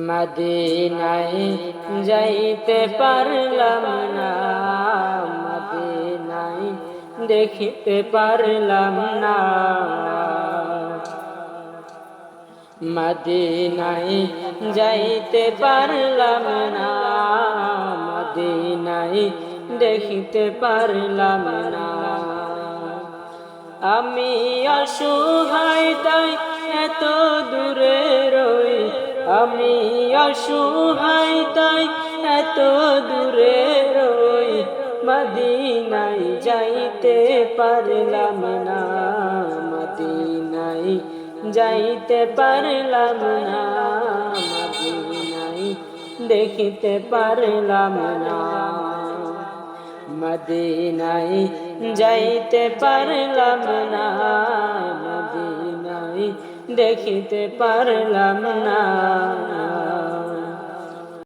মদিনায় যাইতে পারলাম না, মদিনায় দেখিতে পারলাম না। মদিনায় যাইতে পারলাম না, মদিনায় দেখিতে পারলাম না। আমি অসহায় তাই এত দূরে রই, আমি অসহায় তাই এত দূরে রই, মদিনায় যাইতে পারলাম না, মদিনায় যাইতে পারলাম না, মদিনায় দেখিতে পারলাম না। মদিনায় যাইতে পারলাম না, মদিনায় দেখিতে পারলাম না।